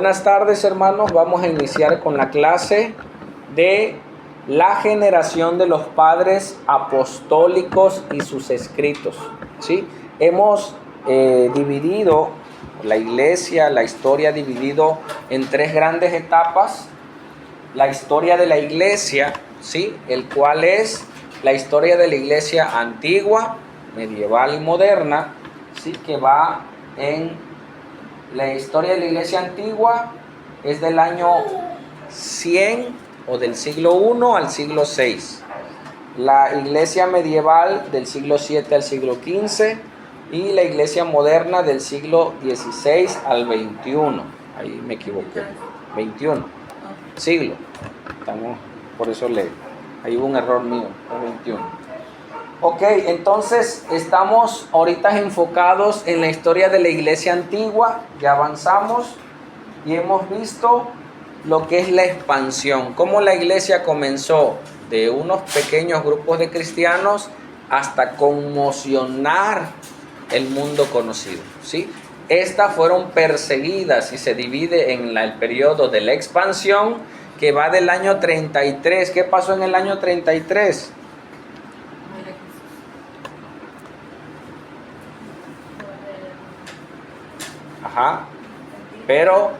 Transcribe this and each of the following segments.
Buenas tardes, hermanos. Vamos a iniciar con la clase de la generación de los padres apostólicos y sus escritos. ¿Sí? Hemos dividido la iglesia, la historia dividido en tres grandes etapas. La historia de la iglesia, ¿sí? El cual es la historia de la iglesia antigua, medieval y moderna, ¿sí? Que va en la historia de la iglesia antigua, es del año 100 o del siglo I al siglo VI. La iglesia medieval del siglo VII al siglo XV y la iglesia moderna del siglo XVI al XXI. Ahí me equivoqué. 21. Siglo. Estamos, por eso ahí hubo un error mío. 21. Ok, entonces estamos ahorita enfocados en la historia de la iglesia antigua. Ya avanzamos y hemos visto lo que es la expansión. Cómo la iglesia comenzó de unos pequeños grupos de cristianos hasta conmocionar el mundo conocido, ¿sí? Estas fueron perseguidas y se divide en el periodo de la expansión, que va del año 33. ¿Qué pasó en el año 33? Ajá. Pero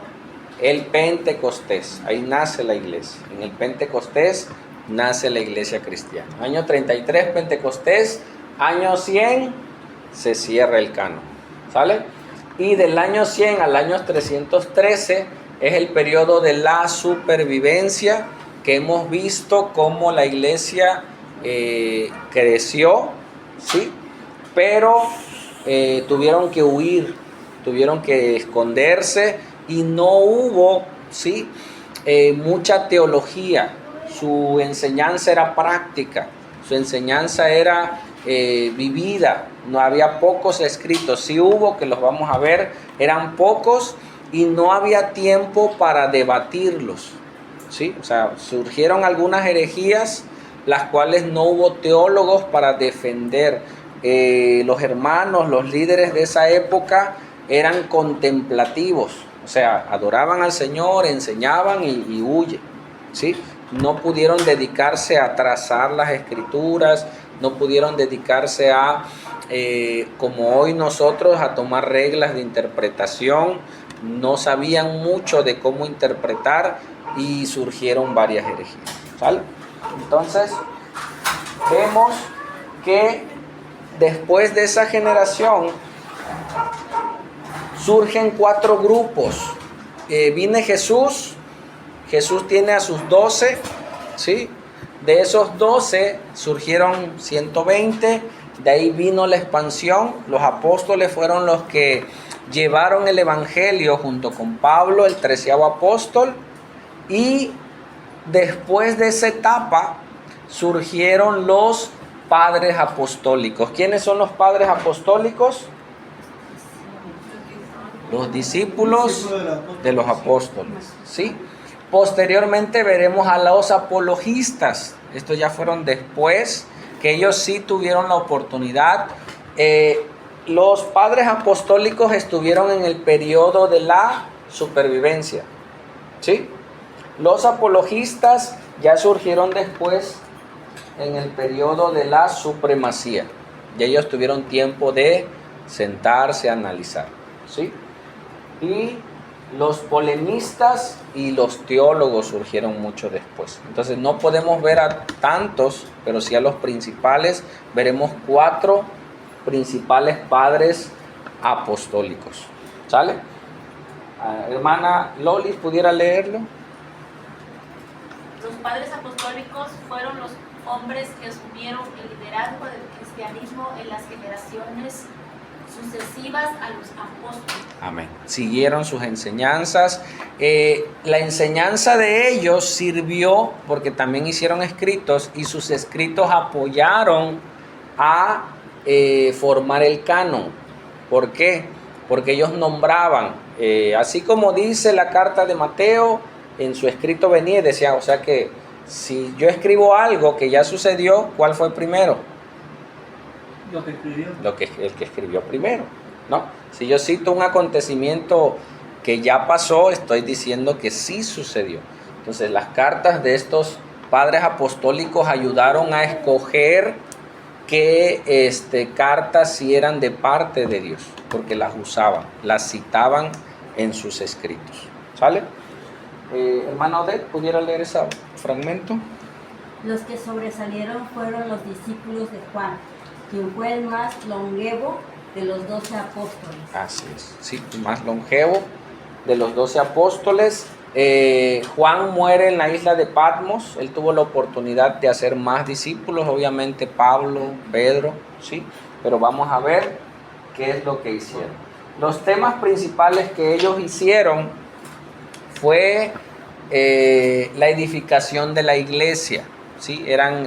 el Pentecostés, ahí nace la iglesia. En el Pentecostés nace la iglesia cristiana. Año 33, Pentecostés. Año 100, se cierra el canon. ¿Sale? Y del año 100 al año 313 es el periodo de la supervivencia, que hemos visto cómo la iglesia creció, ¿sí? Pero tuvieron que huir, tuvieron que esconderse y no hubo, ¿sí? Mucha teología. Su enseñanza era práctica, su enseñanza era vivida. No había pocos escritos, sí hubo, que los vamos a ver, eran pocos y no había tiempo para debatirlos, ¿sí? O sea, surgieron algunas herejías las cuales no hubo teólogos para defender. Los hermanos, los líderes de esa época eran contemplativos, o sea, adoraban al Señor, enseñaban y huyen, ¿sí? No pudieron dedicarse a trazar las escrituras, no pudieron dedicarse a, como hoy nosotros, a tomar reglas de interpretación. No sabían mucho de cómo interpretar y surgieron varias herejías, ¿vale? Entonces, vemos que después de esa generación surgen 4 grupos. Viene Jesús tiene a sus 12, ¿sí? De esos 12 surgieron 120, de ahí vino la expansión. Los apóstoles fueron los que llevaron el evangelio junto con Pablo, el 13º apóstol, y después de esa etapa surgieron los padres apostólicos. ¿Quiénes son los padres apostólicos? Los discípulos de los apóstoles, ¿sí? Posteriormente veremos a los apologistas. Estos ya fueron después, que ellos sí tuvieron la oportunidad. Los padres apostólicos estuvieron en el periodo de la supervivencia, ¿sí? Los apologistas ya surgieron después en el periodo de la supremacía. Y ellos tuvieron tiempo de sentarse a analizar, ¿sí? Y los polemistas y los teólogos surgieron mucho después. Entonces no podemos ver a tantos, pero sí a los principales. Veremos 4 principales padres apostólicos. ¿Sale? Hermana Loli, ¿pudiera leerlo? Los padres apostólicos fueron los hombres que asumieron el liderazgo del cristianismo en las generaciones sucesivas a los apóstoles. Amén. Siguieron sus enseñanzas. La enseñanza de ellos sirvió porque también hicieron escritos y sus escritos apoyaron a formar el canon. ¿Por qué? Porque ellos nombraban, así como dice la carta de Mateo, en su escrito venía y decía, o sea que si yo escribo algo que ya sucedió, ¿cuál fue primero? Lo que escribió. El que escribió primero, ¿no? Si yo cito un acontecimiento que ya pasó, estoy diciendo que sí sucedió. Entonces las cartas de estos padres apostólicos ayudaron a escoger qué cartas sí eran de parte de Dios, porque las usaban, las citaban en sus escritos. ¿Sale? Hermana Odette, ¿pudiera leer ese fragmento? Los que sobresalieron fueron los discípulos de Juan, quien fue el más longevo de los 12 apóstoles. Así es, sí, el más longevo de los 12 apóstoles. Juan muere en la isla de Patmos. Él tuvo la oportunidad de hacer más discípulos, obviamente Pablo, Pedro, ¿sí? Pero vamos a ver qué es lo que hicieron. Los temas principales que ellos hicieron fue la edificación de la iglesia, ¿sí? Eran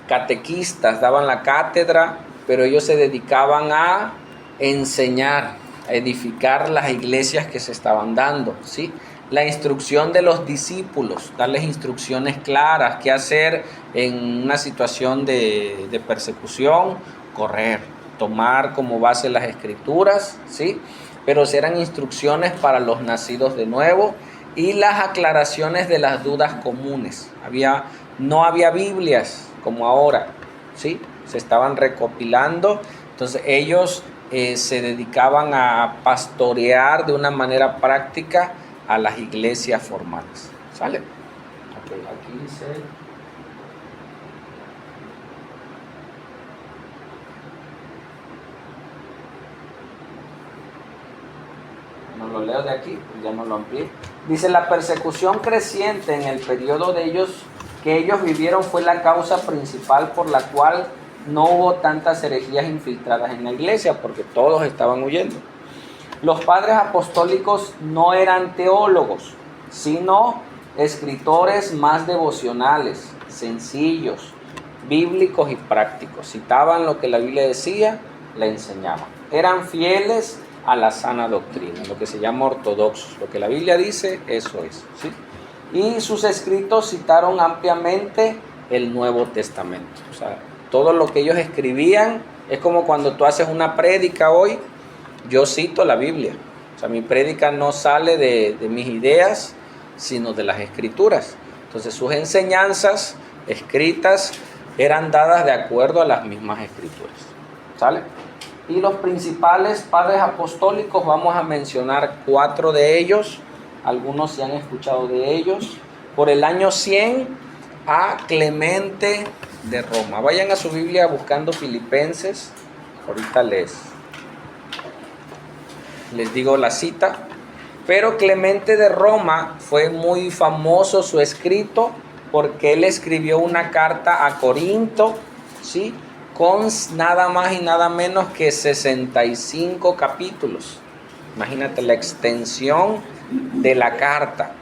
catequistas, daban la cátedra, pero ellos se dedicaban a enseñar, a edificar las iglesias que se estaban dando, ¿sí? La instrucción de los discípulos, darles instrucciones claras, qué hacer en una situación de persecución, correr, tomar como base las escrituras, ¿sí? Pero eran instrucciones para los nacidos de nuevo y las aclaraciones de las dudas comunes. No había Biblias como ahora, ¿sí? Se estaban recopilando, entonces ellos se dedicaban a pastorear de una manera práctica a las iglesias formales. ¿Sale? Okay, aquí dice... No lo leo de aquí, ya no lo amplié. Dice, la persecución creciente en el periodo de ellos que ellos vivieron fue la causa principal por la cual no hubo tantas herejías infiltradas en la iglesia, porque todos estaban huyendo. Los padres apostólicos no eran teólogos, sino escritores más devocionales, sencillos, bíblicos y prácticos. Citaban lo que la Biblia decía, la enseñaban. Eran fieles a la sana doctrina, lo que se llama ortodoxos. Lo que la Biblia dice, eso es, ¿sí? Y sus escritos citaron ampliamente el Nuevo Testamento. O sea, todo lo que ellos escribían es como cuando tú haces una prédica hoy. Yo cito la Biblia. O sea, mi prédica no sale de mis ideas, sino de las escrituras. Entonces, sus enseñanzas escritas eran dadas de acuerdo a las mismas escrituras. ¿Sale? Y los principales padres apostólicos, vamos a mencionar 4 de ellos. Algunos se han escuchado de ellos. Por el año 100 a Clemente de Roma. Vayan a su Biblia buscando Filipenses. Ahorita les digo la cita. Pero Clemente de Roma fue muy famoso su escrito porque él escribió una carta a Corinto, ¿sí? Con nada más y nada menos que 65 capítulos. Imagínate la extensión de la carta,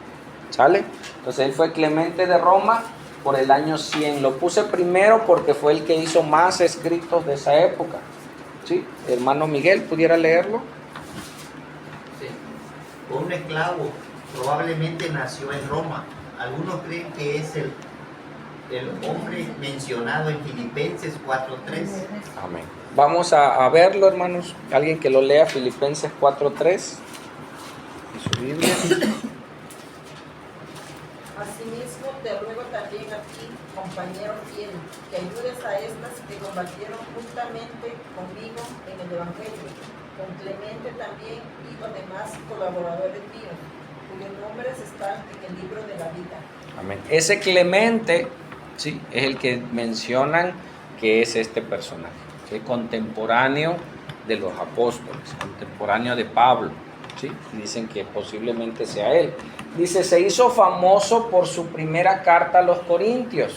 ¿sale? Entonces él fue Clemente de Roma por el año 100. Lo puse primero porque fue el que hizo más escritos de esa época, ¿sí? Hermano Miguel, ¿pudiera leerlo? Sí. Un esclavo, probablemente nació en Roma. Algunos creen que es el hombre mencionado en Filipenses 4:3. Amén. Vamos a verlo, hermanos. Alguien que lo lea, Filipenses 4:3. En su Biblia. Asimismo, te ruego también a ti, compañero fiel, que ayudes a estas que combatieron justamente conmigo en el Evangelio, con Clemente también y los demás colaboradores míos, cuyos nombres están en el libro de la vida. Amén. Ese Clemente, sí, es el que mencionan que es este personaje, ¿sí? Contemporáneo de los apóstoles, contemporáneo de Pablo, ¿sí? Dicen que posiblemente sea él. Dice, se hizo famoso por su primera carta a los Corintios,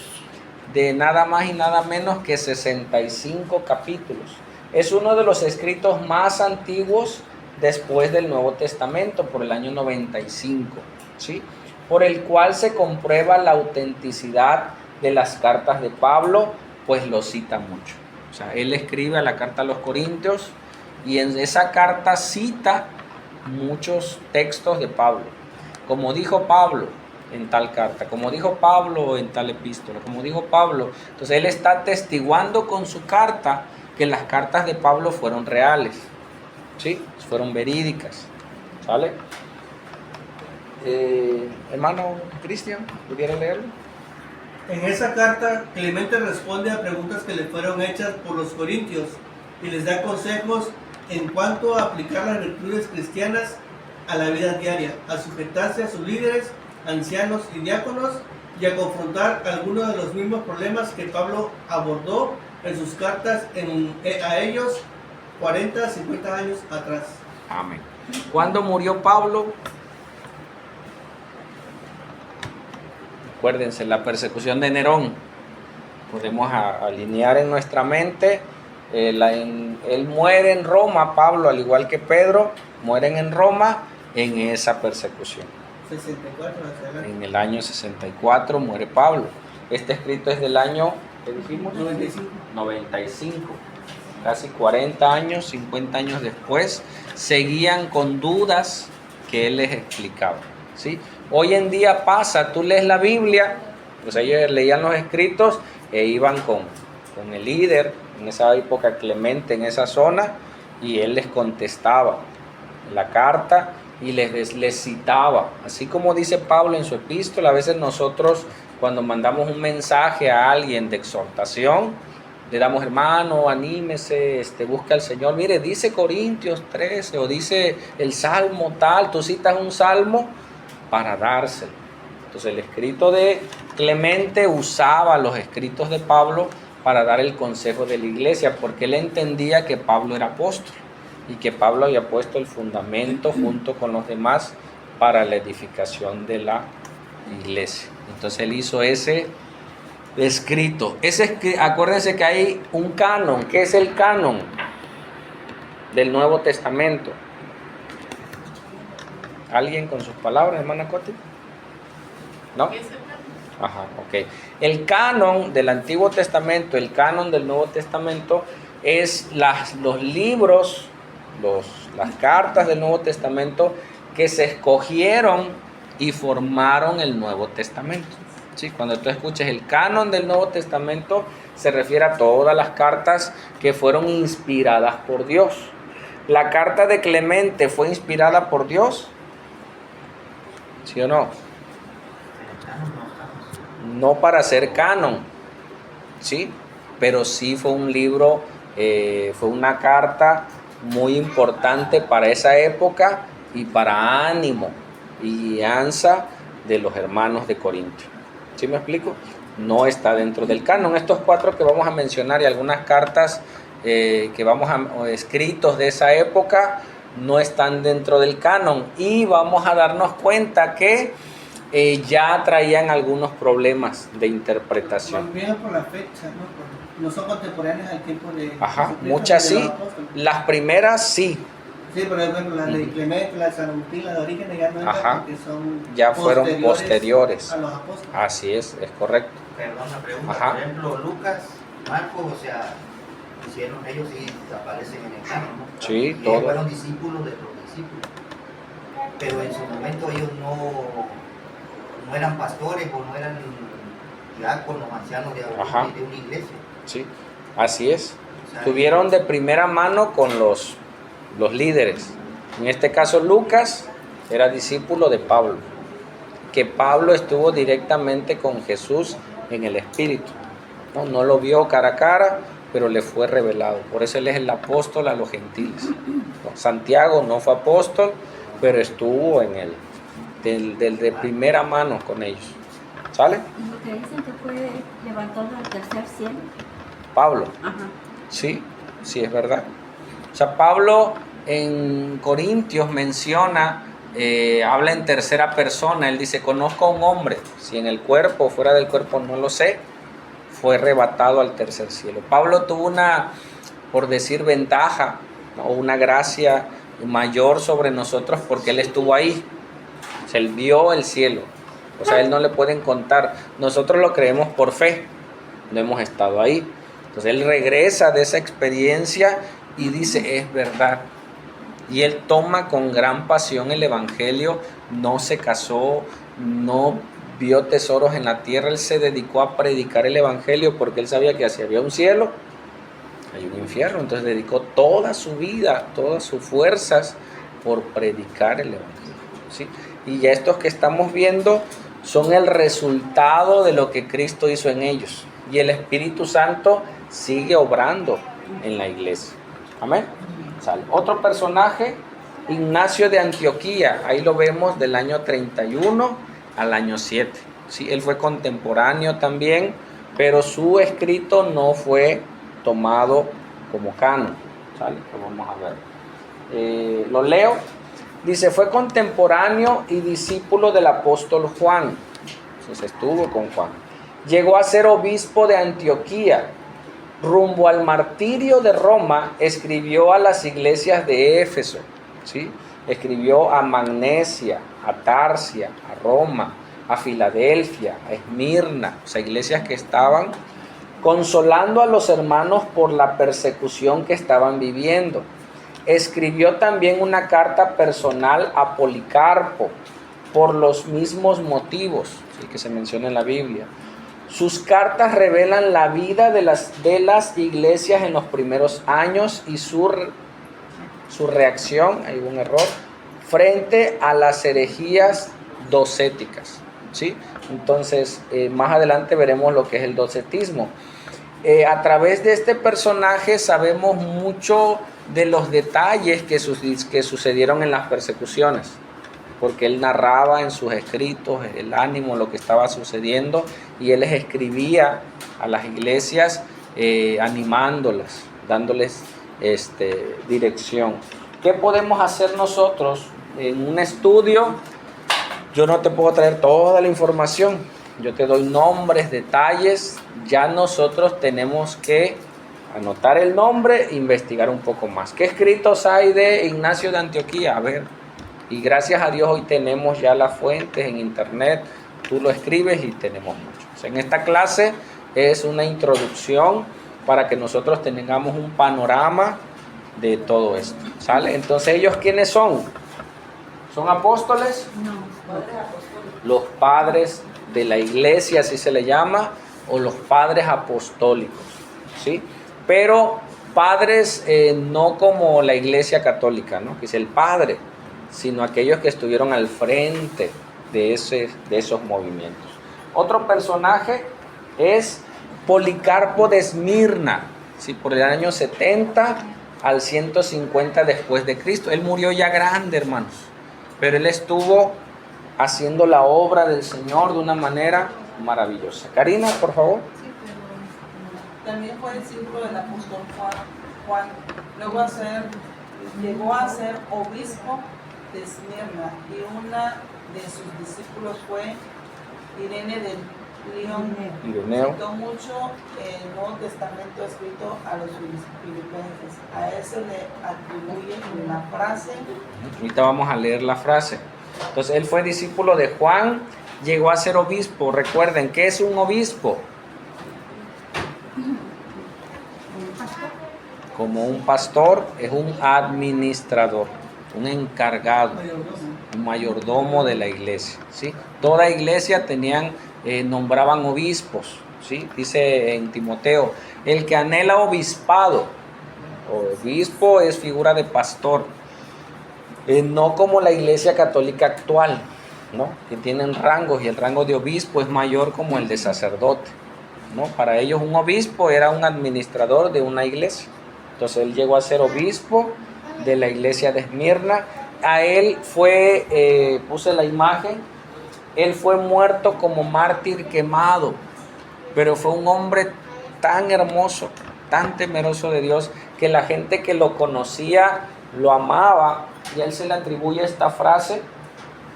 de nada más y nada menos que 65 capítulos. Es uno de los escritos más antiguos después del Nuevo Testamento, por el año 95, ¿sí? Por el cual se comprueba la autenticidad de las cartas de Pablo, pues lo cita mucho. O sea, él escribe a la carta a los Corintios y en esa carta cita muchos textos de Pablo. Como dijo Pablo en tal carta, como dijo Pablo en tal epístola, como dijo Pablo. Entonces él está atestiguando con su carta que las cartas de Pablo fueron reales, ¿sí? Fueron verídicas. ¿Sale? Hermano Cristian, ¿pudiera leerlo? En esa carta, Clemente responde a preguntas que le fueron hechas por los corintios y les da consejos en cuanto a aplicar las virtudes cristianas a la vida diaria, a sujetarse a sus líderes, ancianos y diáconos, y a confrontar algunos de los mismos problemas que Pablo abordó en sus cartas a ellos 40, 50 años atrás. Amén. ¿Cuándo murió Pablo? Acuérdense, la persecución de Nerón. Podemos alinear en nuestra mente. Él muere en Roma, Pablo, al igual que Pedro, mueren en Roma en esa persecución. 64 hacia adelante. En el año 64 muere Pablo. Este escrito es del año, ¿qué dijimos? 95. 95. Casi 40 años, 50 años después, seguían con dudas que él les explicaba, ¿sí? Hoy en día pasa, tú lees la Biblia, pues ellos leían los escritos e iban con el líder, en esa época Clemente, en esa zona, y él les contestaba la carta y les citaba. Así como dice Pablo en su epístola, a veces nosotros cuando mandamos un mensaje a alguien de exhortación, le damos, hermano, anímese, busca al Señor. Mire, dice Corintios 13 o dice el Salmo tal, tú citas un salmo para dárselo. Entonces el escrito de Clemente usaba los escritos de Pablo para dar el consejo de la iglesia, porque él entendía que Pablo era apóstol y que Pablo había puesto el fundamento junto con los demás para la edificación de la iglesia. Entonces él hizo ese escrito. Acuérdense que hay un canon. ¿Qué es el canon del Nuevo Testamento? ¿Alguien con sus palabras, hermana Coti? ¿No? Ajá, ok. El canon del Antiguo Testamento, el canon del Nuevo Testamento es los libros, las cartas del Nuevo Testamento que se escogieron y formaron el Nuevo Testamento. ¿Sí? Cuando tú escuches el canon del Nuevo Testamento, se refiere a todas las cartas que fueron inspiradas por Dios. ¿La carta de Clemente fue inspirada por Dios? ¿Sí o no? No para ser canon, ¿sí? Pero sí fue un libro, fue una carta muy importante para esa época y para ánimo y guianza de los hermanos de Corinto. ¿Sí me explico? No está dentro del canon. Estos 4 que vamos a mencionar y algunas cartas escritos de esa época no están dentro del canon, y vamos a darnos cuenta que ya traían algunos problemas de interpretación. También por la fecha, ¿no? No son contemporáneas al tiempo de... Ajá, muchas sí. Las primeras sí. Sí, por ejemplo, las de Clemente, las de San Agustín, las de Orígenes ya no entran porque son ya fueron posteriores a los apóstoles. Así es correcto. Perdón, una pregunta. Ajá. Por ejemplo, Lucas, Marcos, o sea, ellos sí aparecen en el canon, ¿no? Sí, y todos. ellos fueron discípulos de los discípulos. Pero en su momento ellos no eran pastores o no eran diáconos, ancianos de una iglesia. Sí, así es. O sea, Tuvieron de primera mano con los líderes. En este caso Lucas era discípulo de Pablo, que Pablo estuvo directamente con Jesús en el Espíritu. No lo vio cara a cara, pero le fue revelado. Por eso él es el apóstol a los gentiles. Santiago no fue apóstol, pero estuvo en de primera mano con ellos. ¿Sale? ¿Y lo que dicen que fue levantado al tercer cielo? Pablo. Ajá. Sí, es verdad. O sea, Pablo en Corintios menciona, habla en tercera persona. Él dice, conozco a un hombre, si en el cuerpo o fuera del cuerpo no lo sé, fue arrebatado al tercer cielo. Pablo tuvo una, por decir, ventaja, ¿no? Una gracia mayor sobre nosotros porque él estuvo ahí. O sea, él vio el cielo. O sea, él no le pueden contar. Nosotros lo creemos por fe, no hemos estado ahí. Entonces él regresa de esa experiencia y dice, es verdad. Y él toma con gran pasión el evangelio, no se casó, no vio tesoros en la tierra, él se dedicó a predicar el evangelio porque él sabía que si había un cielo, hay un infierno. Entonces dedicó toda su vida, todas sus fuerzas por predicar el Evangelio, ¿sí? Y ya estos que estamos viendo son el resultado de lo que Cristo hizo en ellos. Y el Espíritu Santo sigue obrando en la iglesia. Amén. ¿Sale? Otro personaje, Ignacio de Antioquía. Ahí lo vemos del año 31 al año 7. ¿Sí? Él fue contemporáneo también, pero su escrito no fue tomado como canon. ¿Sale? Pues vamos a ver. Lo leo. Dice, fue contemporáneo y discípulo del apóstol Juan. Entonces estuvo con Juan. Llegó a ser obispo de Antioquía. Rumbo al martirio de Roma, escribió a las iglesias de Éfeso, ¿sí? Escribió a Magnesia, a Tarsia, a Roma, a Filadelfia, a Esmirna, o sea, iglesias que estaban consolando a los hermanos por la persecución que estaban viviendo. Escribió también una carta personal a Policarpo por los mismos motivos, ¿sí?, que se menciona en la Biblia. Sus cartas revelan la vida de las iglesias en los primeros años y su reacción, hay un error, frente a las herejías docéticas, ¿sí? Entonces, más adelante veremos lo que es el docetismo. A través de este personaje sabemos mucho de los detalles que sucedieron en las persecuciones, porque él narraba en sus escritos el ánimo, lo que estaba sucediendo, y él les escribía a las iglesias animándolas, dándoles dirección. ¿Qué podemos hacer nosotros en un estudio? Yo no te puedo traer toda la información, yo te doy nombres, detalles, ya nosotros tenemos que anotar el nombre e investigar un poco más. ¿Qué escritos hay de Ignacio de Antioquía? A ver. Y gracias a Dios hoy tenemos ya las fuentes en internet, tú lo escribes y tenemos muchos. En esta clase es una introducción para que nosotros tengamos un panorama de todo esto, ¿sale? Entonces, ¿ellos quiénes son? ¿Son apóstoles? No. Los padres de la iglesia, así se le llama, o los padres apostólicos, ¿sí? Pero padres no como la iglesia católica, ¿no?, que es el padre, sino aquellos que estuvieron al frente de esos movimientos. Otro personaje es Policarpo de Esmirna, ¿sí?, por el año 70 al 150 después de Cristo. Él murió ya grande, hermanos, pero él estuvo haciendo la obra del Señor de una manera maravillosa. Karina, por favor. Sí, pero también fue discípulo del apóstol Juan. Luego llegó a ser obispo de Esmirna, y una de sus discípulos fue Irene de Lyon. Ireneo. Citó mucho el Nuevo Testamento escrito a los filipenses. A él se le atribuye la frase. Ahorita vamos a leer la frase. Entonces, él fue discípulo de Juan, llegó a ser obispo. Recuerden, ¿qué es un obispo? Como un pastor, es un administrador, un encargado, un mayordomo de la iglesia, ¿sí? Toda iglesia nombraban obispos, ¿sí? Dice en Timoteo, el que anhela obispado, obispo es figura de pastor, no como la iglesia católica actual, ¿no?, que tienen rangos, y el rango de obispo es mayor como el de sacerdote, ¿no? Para ellos un obispo era un administrador de una iglesia. Entonces él llegó a ser obispo de la iglesia de Esmirna. A él fue, puse la imagen, él fue muerto como mártir quemado, pero fue un hombre tan hermoso, tan temeroso de Dios, que la gente que lo conocía lo amaba, y a él se le atribuye esta frase,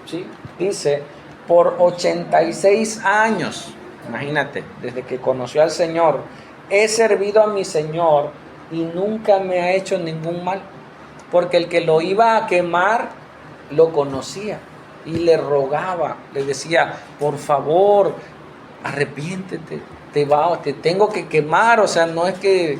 ¿sí? Dice, por 86 años, imagínate, desde que conoció al Señor, he servido a mi Señor y nunca me ha hecho ningún mal, porque el que lo iba a quemar lo conocía y le rogaba, le decía, por favor, arrepiéntete, te tengo que quemar, o sea, no es que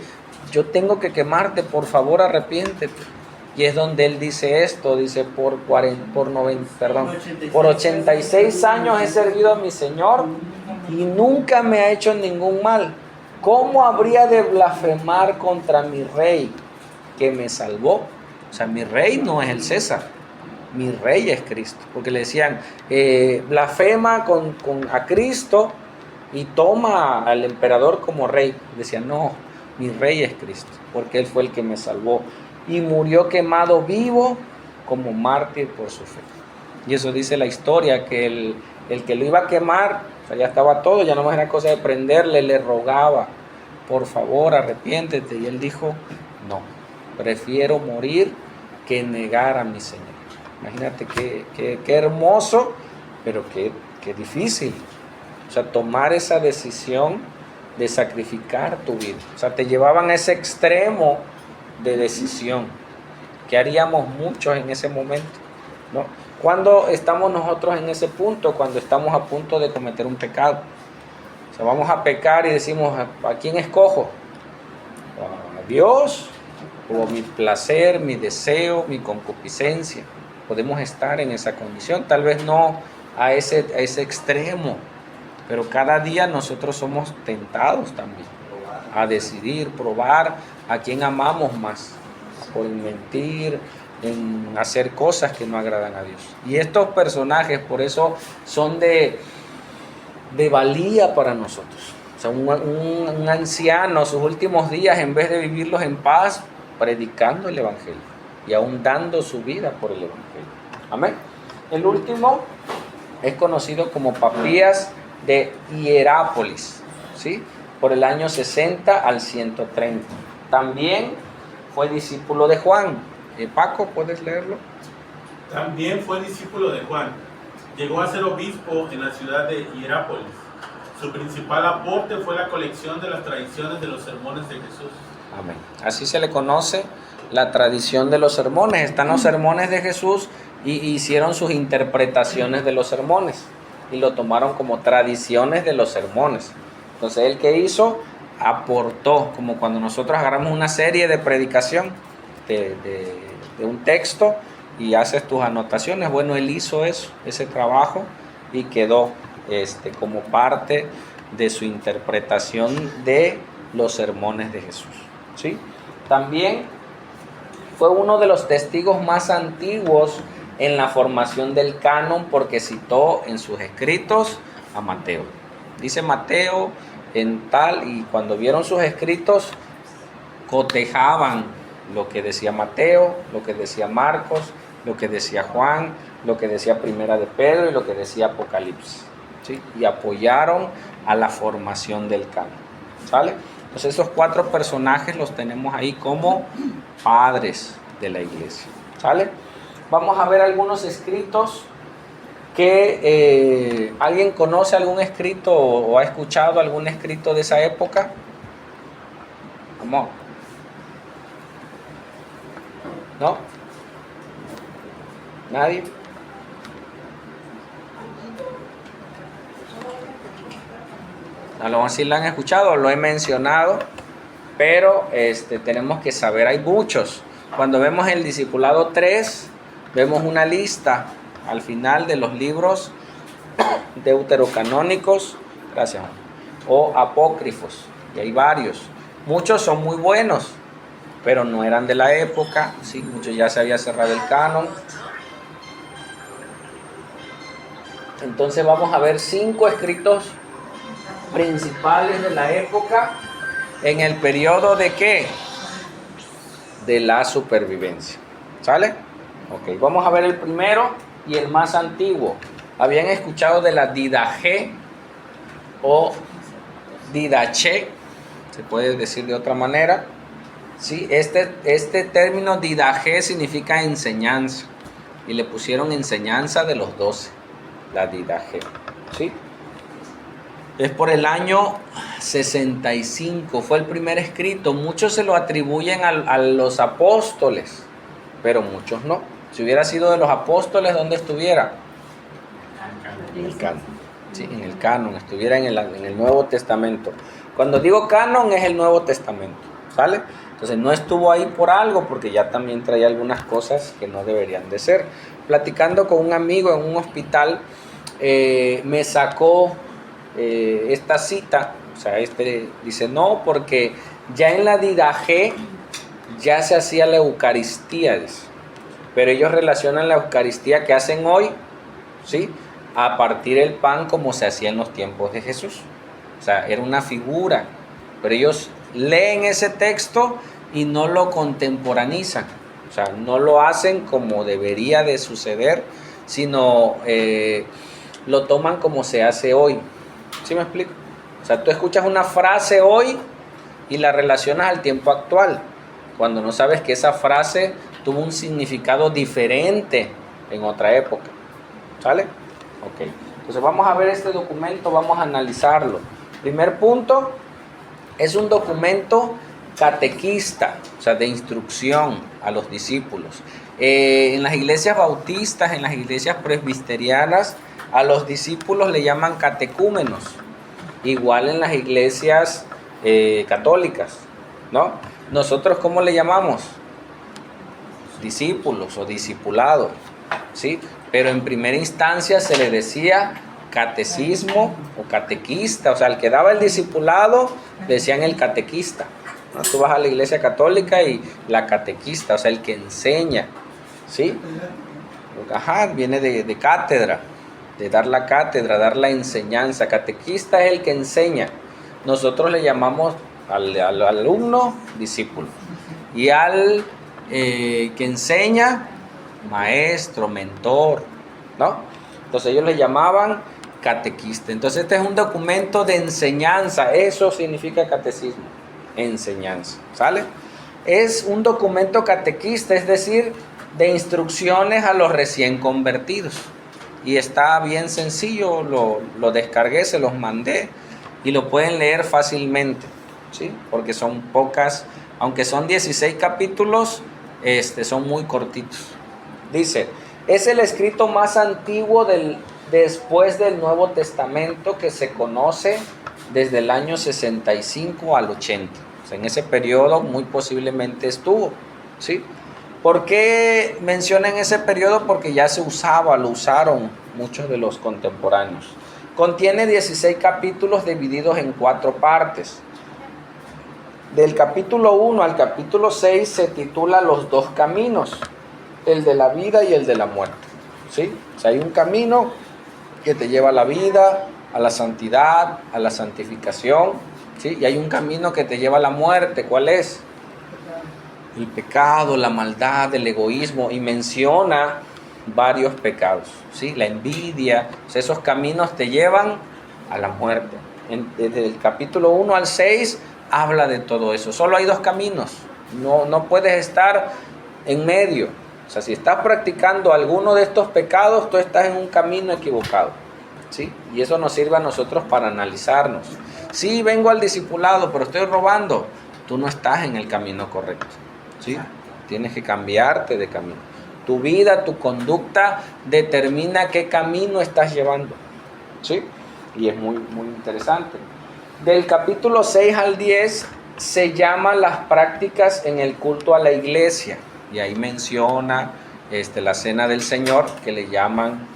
yo tengo que quemarte, por favor, arrepiéntete. Y es donde él dice esto, dice, por 86 años he servido a mi Señor y nunca me ha hecho ningún mal. ¿Cómo habría de blasfemar contra mi Rey que me salvó? O sea, mi rey no es el César, mi rey es Cristo. Porque le decían, blasfema a Cristo y toma al emperador como rey. Decían, no, mi rey es Cristo, porque Él fue el que me salvó. Y murió quemado vivo como mártir por su fe. Y eso dice la historia, que el que lo iba a quemar, o sea, ya estaba todo, ya no más era cosa de prenderle, le rogaba, por favor, arrepiéntete. Y él dijo, no, prefiero morir que negar a mi Señor. Imagínate qué hermoso, pero qué difícil. O sea, tomar esa decisión de sacrificar tu vida. O sea, te llevaban a ese extremo de decisión. ¿Qué haríamos muchos en ese momento? ¿No? ¿Cuándo estamos nosotros en ese punto? Cuando estamos a punto de cometer un pecado. O sea, vamos a pecar y decimos, ¿a quién escojo? ¿A Dios? ¿O mi placer, mi deseo, mi concupiscencia? Podemos estar en esa condición, tal vez no a ese extremo, pero cada día nosotros somos tentados también a decidir, probar a quién amamos más, por mentir, en hacer cosas que no agradan a Dios. Y estos personajes por eso son de valía para nosotros. O sea, un anciano, sus últimos días, en vez de vivirlos en paz, predicando el Evangelio y aún dando su vida por el Evangelio. Amén. El último es conocido como Papías de Hierápolis, ¿sí? Por el año 60 al 130. También fue discípulo de Juan. Paco, ¿puedes leerlo? También fue discípulo de Juan. Llegó a ser obispo en la ciudad de Hierápolis. Su principal aporte fue la colección de las tradiciones de los sermones de Jesús. Amén. Así se le conoce la tradición de los sermones. Están los sermones de Jesús y hicieron sus interpretaciones de los sermones y lo tomaron como tradiciones de los sermones. Entonces, ¿él qué hizo? Aportó, como cuando nosotros agarramos una serie de predicación de un texto y haces tus anotaciones. Bueno, él hizo eso, ese trabajo, y quedó como parte de su interpretación de los sermones de Jesús, ¿sí? También fue uno de los testigos más antiguos en la formación del canon, porque citó en sus escritos a Mateo. Dice Mateo en tal, y cuando vieron sus escritos cotejaban lo que decía Mateo, lo que decía Marcos, lo que decía Juan, lo que decía Primera de Pedro y lo que decía Apocalipsis, ¿sí? Y apoyaron a la formación del canon, ¿sale? Entonces esos 4 personajes los tenemos ahí como padres de la iglesia, ¿sale? Vamos a ver algunos escritos que ¿alguien conoce algún escrito o ha escuchado algún escrito de esa época? ¿Cómo? ¿No? ¿Nadie? A lo mejor sí lo han escuchado, lo he mencionado, pero tenemos que saber, hay muchos. Cuando vemos el discipulado 3, vemos una lista al final de los libros deuterocanónicos, gracias, o apócrifos, y hay varios. Muchos son muy buenos, pero no eran de la época, sí, muchos ya se había cerrado el canon. Entonces vamos a ver 5 escritos principales de la época en el periodo de ¿qué? De la supervivencia, ¿sale? Ok, vamos a ver el primero y el más antiguo. ¿Habían escuchado de la Didaché o Didaché? Se puede decir de otra manera. Sí, este término Didaché significa enseñanza, y le pusieron enseñanza de los 12, la Didaché, ¿sí? Es por el año 65, fue el primer escrito. Muchos se lo atribuyen a los apóstoles, pero muchos no. Si hubiera sido de los apóstoles, ¿dónde estuviera? En el canon. Sí, en el canon, estuviera en el Nuevo Testamento. Cuando digo canon es el Nuevo Testamento, ¿sale? Entonces no estuvo ahí por algo, porque ya también traía algunas cosas que no deberían de ser. Platicando con un amigo en un hospital, me sacó esta cita, o sea, dice no, porque ya en la Didaché ya se hacía la Eucaristía, dice. Pero ellos relacionan la Eucaristía que hacen hoy, ¿sí?, a partir del pan como se hacía en los tiempos de Jesús. O sea, era una figura, pero ellos leen ese texto y no lo contemporanizan. O sea, no lo hacen como debería de suceder, sino lo toman como se hace hoy. ¿Sí me explico? O sea, tú escuchas una frase hoy y la relacionas al tiempo actual, cuando no sabes que esa frase tuvo un significado diferente en otra época. ¿Sale? Ok. Entonces vamos a ver este documento, vamos a analizarlo. Primer punto, es un documento catequista, o sea, de instrucción a los discípulos. En las iglesias bautistas, en las iglesias presbiterianas, a los discípulos le llaman catecúmenos. Igual en las iglesias católicas, ¿no? Nosotros, ¿cómo le llamamos? Discípulos o discipulados, ¿sí? Pero en primera instancia se le decía catecismo o catequista, o sea, al que daba el discipulado decían el catequista, ¿no? Tú vas a la iglesia católica y la catequista, o sea, el que enseña, ¿sí? Ajá, viene de cátedra, de dar la cátedra, dar la enseñanza. Catequista es el que enseña. Nosotros le llamamos al alumno discípulo, y al que enseña maestro, mentor, ¿no? Entonces ellos le llamaban catequista. Entonces este es un documento de enseñanza, eso significa catecismo, enseñanza, ¿sale? Es un documento catequista, es decir, de instrucciones a los recién convertidos. Y está bien sencillo, lo descargué, se los mandé y lo pueden leer fácilmente, ¿sí? Porque son pocas, aunque son 16 capítulos, son muy cortitos. Dice, es el escrito más antiguo después del Nuevo Testamento, que se conoce desde el año 65 al 80. O sea, en ese periodo muy posiblemente estuvo, ¿sí? ¿Por qué mencionan ese periodo? Porque ya se usaba, lo usaron muchos de los contemporáneos. Contiene 16 capítulos divididos en 4 partes. Del capítulo 1 al capítulo 6 se titula Los dos caminos, el de la vida y el de la muerte, ¿sí? O sea, hay un camino que te lleva a la vida, a la santidad, a la santificación, ¿sí? Y hay un camino que te lleva a la muerte. ¿Cuál es? El pecado, la maldad, el egoísmo, y menciona varios pecados, ¿sí? La envidia. O sea, esos caminos te llevan a la muerte. Desde el capítulo 1 al 6 habla de todo eso. Solo hay 2 caminos, no puedes estar en medio. O sea, si estás practicando alguno de estos pecados, tú estás en un camino equivocado, ¿sí? Y eso nos sirve a nosotros para analizarnos. Sí, vengo al discipulado, pero estoy robando. Tú no estás en el camino correcto, ¿sí? Tienes que cambiarte de camino. Tu vida, tu conducta determina qué camino estás llevando, ¿sí? Y es muy, muy interesante. Del capítulo 6 al 10 se llaman las prácticas en el culto a la iglesia. Y ahí menciona la cena del Señor, que le llaman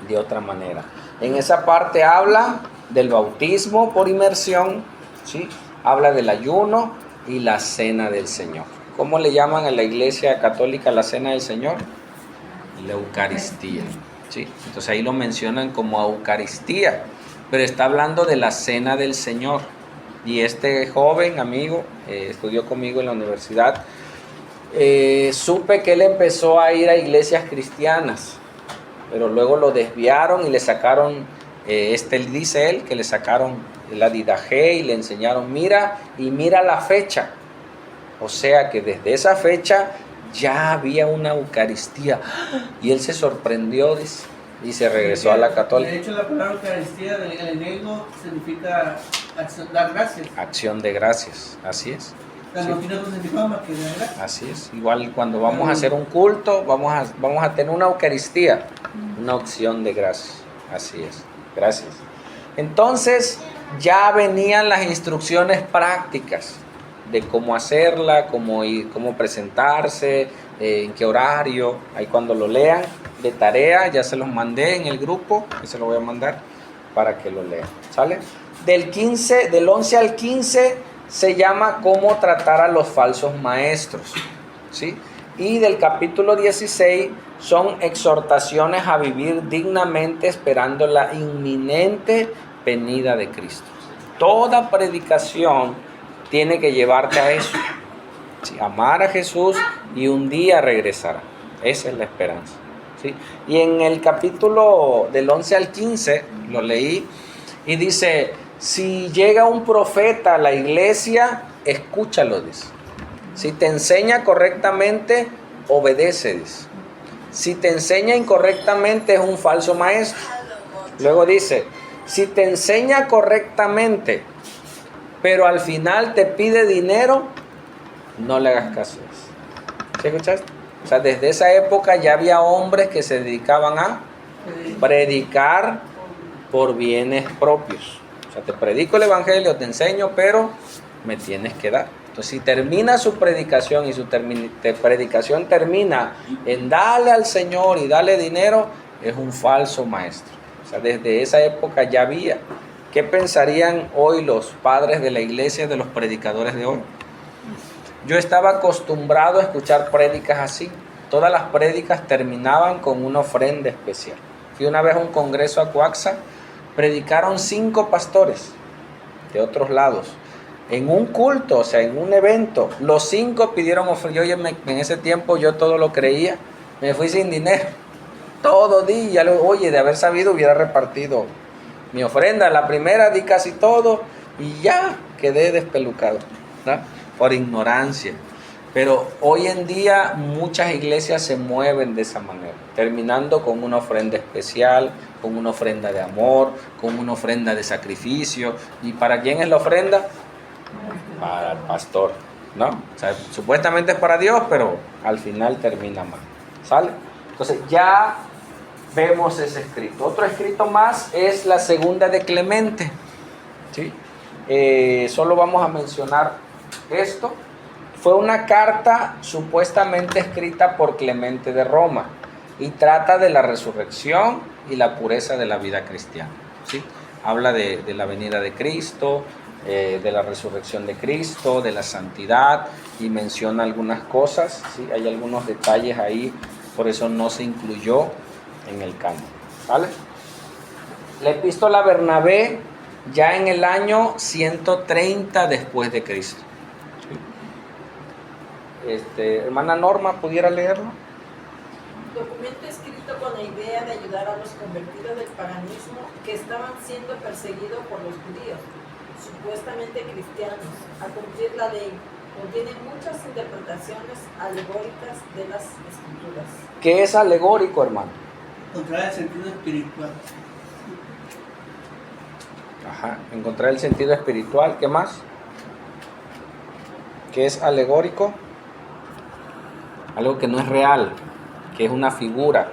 de otra manera. En esa parte habla del bautismo por inmersión, ¿sí? Habla del ayuno y la cena del Señor. ¿Cómo le llaman a la iglesia católica la cena del Señor? La Eucaristía, ¿sí? Entonces ahí lo mencionan como Eucaristía, pero está hablando de la cena del Señor. Y este joven amigo estudió conmigo en la universidad. Supe que él empezó a ir a iglesias cristianas, pero luego lo desviaron y le sacaron, dice él, que le sacaron la didaje y le enseñaron, mira la fecha. O sea que desde esa fecha ya había una Eucaristía. Y él se sorprendió, dice, y se regresó a la católica. De hecho, la palabra Eucaristía del griego significa dar gracias. Acción de gracias, así es. No tiene otro significado más que dar gracias. Así es. Igual cuando vamos a hacer un culto, vamos a tener una Eucaristía, una acción de gracias. Así es. Gracias. Entonces ya venían las instrucciones prácticas de cómo hacerla, cómo presentarse, en qué horario. Ahí cuando lo lean de tarea, ya se los mandé en el grupo, que se lo voy a mandar para que lo lean. ¿Sale? Del 11 al 15 se llama Cómo tratar a los falsos maestros, ¿sí? Y del capítulo 16 son exhortaciones a vivir dignamente esperando la inminente venida de Cristo. Toda predicación tiene que llevarte a eso, ¿sí? Amar a Jesús y un día regresará. Esa es la esperanza, ¿sí? Y en el capítulo del 11 al 15 lo leí y dice: si llega un profeta a la iglesia, escúchalo, dice. Si te enseña correctamente, obedece, dice. Si te enseña incorrectamente, es un falso maestro. Luego dice: si te enseña correctamente, pero al final te pide dinero, no le hagas caso. ¿Sí escuchaste? O sea, desde esa época ya había hombres que se dedicaban a predicar por bienes propios. O sea, te predico el evangelio, te enseño, pero me tienes que dar. Entonces, si termina su predicación y su predicación termina en darle al Señor y darle dinero, es un falso maestro. O sea, desde esa época ya había. ¿Qué pensarían hoy los padres de la iglesia de los predicadores de hoy? Yo estaba acostumbrado a escuchar prédicas así. Todas las prédicas terminaban con una ofrenda especial. Fui una vez a un congreso a Coaxa, predicaron 5 pastores de otros lados. En un culto, o sea, en un evento, los 5 pidieron ofrenda. Oye, en ese tiempo yo todo lo creía, me fui sin dinero. Todo di, oye, de haber sabido hubiera repartido mi ofrenda. La primera di casi todo y ya quedé despelucado, ¿no? Por ignorancia. Pero hoy en día muchas iglesias se mueven de esa manera, terminando con una ofrenda especial, con una ofrenda de amor, con una ofrenda de sacrificio. ¿Y para quién es la ofrenda? Para el pastor, ¿no? O sea, supuestamente es para Dios, pero al final termina mal. ¿Sale? Entonces ya vemos ese escrito. Otro escrito más es la segunda de Clemente, ¿sí? Solo vamos a mencionar esto. Fue una carta supuestamente escrita por Clemente de Roma y trata de la resurrección y la pureza de la vida cristiana, ¿sí? Habla de la venida de Cristo, de la resurrección de Cristo, de la santidad, y menciona algunas cosas, ¿sí? Hay algunos detalles ahí, por eso no se incluyó en el canon, ¿vale? La epístola a Bernabé ya en el año 130 después de Cristo. Hermana Norma, ¿pudiera leerlo? Documento escrito con la idea de ayudar a los convertidos del paganismo que estaban siendo perseguidos por los judíos, supuestamente cristianos, a cumplir la ley. Contiene muchas interpretaciones alegóricas de las escrituras. ¿Qué es alegórico, hermano? Encontrar el sentido espiritual. Ajá, encontrar el sentido espiritual. ¿Qué más? ¿Qué es alegórico? Algo que no es real, que es una figura,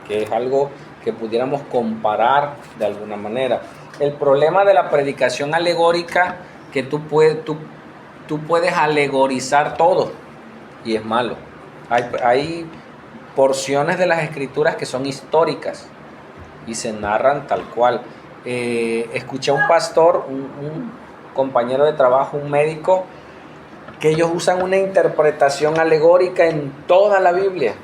que es algo que pudiéramos comparar de alguna manera. El problema de la predicación alegórica, que tú puedes alegorizar todo, y es malo. Hay porciones de las escrituras que son históricas y se narran tal cual. Escuché a un pastor, un compañero de trabajo, un médico, que ellos usan una interpretación alegórica en toda la Biblia.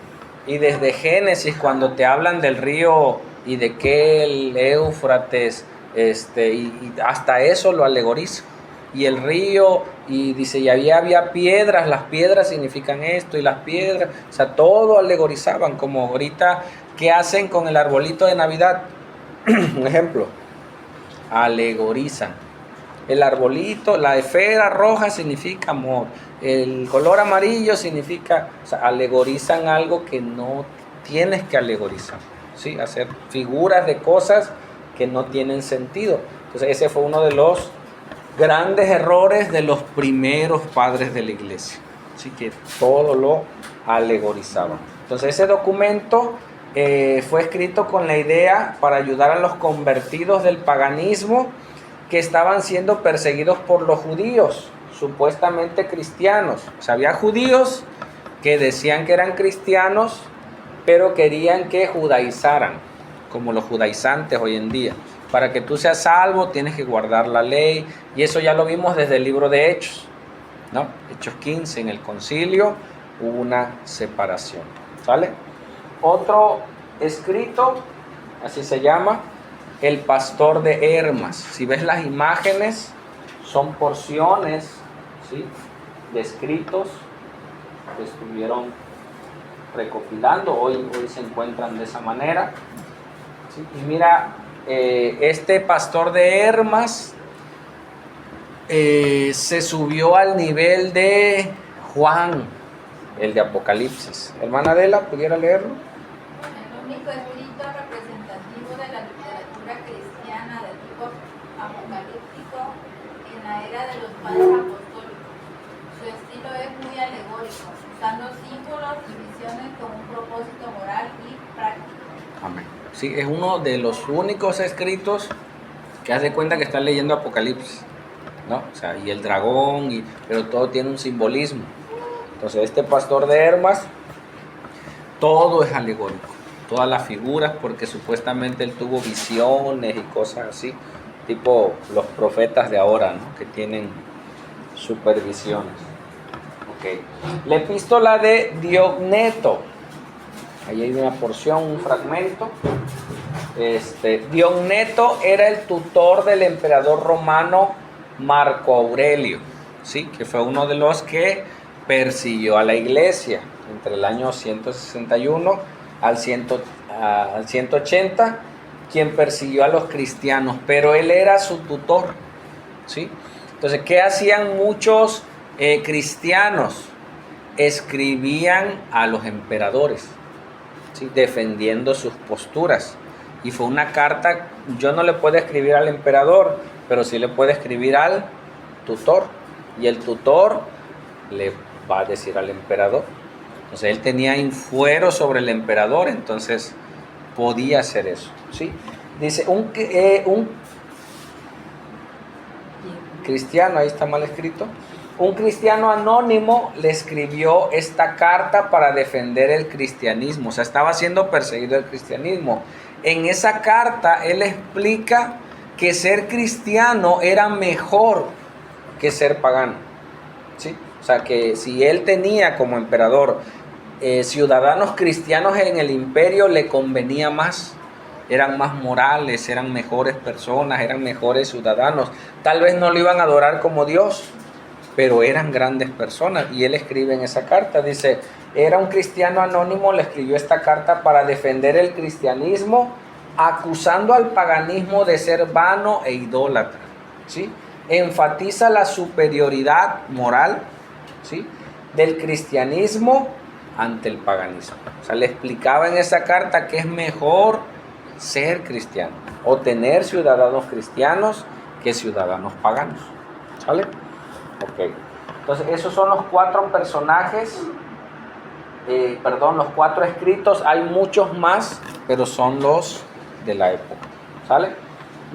Y desde Génesis, cuando te hablan del río y de que el Éufrates, y hasta eso lo alegoriza. Y el río, y dice, y había piedras, las piedras significan esto, y las piedras, o sea, todo alegorizaban, como ahorita, ¿qué hacen con el arbolito de Navidad? Un ejemplo, alegorizan. El arbolito, la esfera roja significa amor, el color amarillo significa, o sea, alegorizan algo que no tienes que alegorizar, ¿sí? Hacer figuras de cosas que no tienen sentido. Entonces ese fue uno de los grandes errores de los primeros padres de la iglesia, así que todo lo alegorizaban. Entonces ese documento fue escrito con la idea para ayudar a los convertidos del paganismo que estaban siendo perseguidos por los judíos, supuestamente cristianos. O sea, había judíos que decían que eran cristianos, pero querían que judaizaran, como los judaizantes hoy en día. Para que tú seas salvo tienes que guardar la ley, y eso ya lo vimos desde el libro de Hechos, ¿no? Hechos 15, en el concilio hubo una separación, ¿sale? Otro escrito, así se llama, el pastor de Hermas. Si ves las imágenes, son porciones, ¿sí?, de escritos que estuvieron recopilando, hoy se encuentran de esa manera, ¿sí? Y mira, este pastor de Hermas se subió al nivel de Juan, el de Apocalipsis. Hermana Adela, ¿pudiera leerlo? El único escrito representativo de la literatura cristiana de tipo apocalíptico en la era de los padres apostólicos. Su estilo es muy alegórico, usando símbolos y visiones con un propósito moral y práctico. Amén. Sí, es uno de los únicos escritos que haz de cuenta que estás leyendo Apocalipsis, ¿no? O sea, y el dragón, pero todo tiene un simbolismo. Entonces, este pastor de Hermas, todo es alegórico, todas las figuras, porque supuestamente él tuvo visiones y cosas así, tipo los profetas de ahora, ¿no?, que tienen supervisiones. Okay. La epístola de Diogneto, ahí hay una porción, un fragmento. Diogneto era el tutor del emperador romano Marco Aurelio, ¿sí?, que fue uno de los que persiguió a la iglesia entre el año 161 al 180, quien persiguió a los cristianos, pero él era su tutor, ¿sí? Entonces, ¿qué hacían muchos cristianos? Escribían a los emperadores, ¿sí?, defendiendo sus posturas. Y fue una carta, yo no le puedo escribir al emperador, pero sí le puedo escribir al tutor. Y el tutor le va a decir al emperador. Entonces él tenía infuero sobre el emperador, entonces podía hacer eso, ¿sí? Dice, un cristiano, ahí está mal escrito, un cristiano anónimo le escribió esta carta para defender el cristianismo, o sea, estaba siendo perseguido el cristianismo. En esa carta él explica que ser cristiano era mejor que ser pagano, ¿sí? O sea, que si él tenía como emperador ciudadanos cristianos en el imperio, le convenía más. Eran más morales, eran mejores personas, eran mejores ciudadanos. Tal vez no lo iban a adorar como Dios, pero eran grandes personas. Y él escribe en esa carta, dice, era un cristiano anónimo, le escribió esta carta para defender el cristianismo, acusando al paganismo de ser vano e idólatra, ¿sí? Enfatiza la superioridad moral, ¿sí?, del cristianismo ante el paganismo. O sea, le explicaba en esa carta que es mejor ser cristiano o tener ciudadanos cristianos que ciudadanos paganos, ¿sale? Ok. Entonces, esos son los 4 personajes, los 4 escritos. Hay muchos más, pero son los de la época, ¿sale?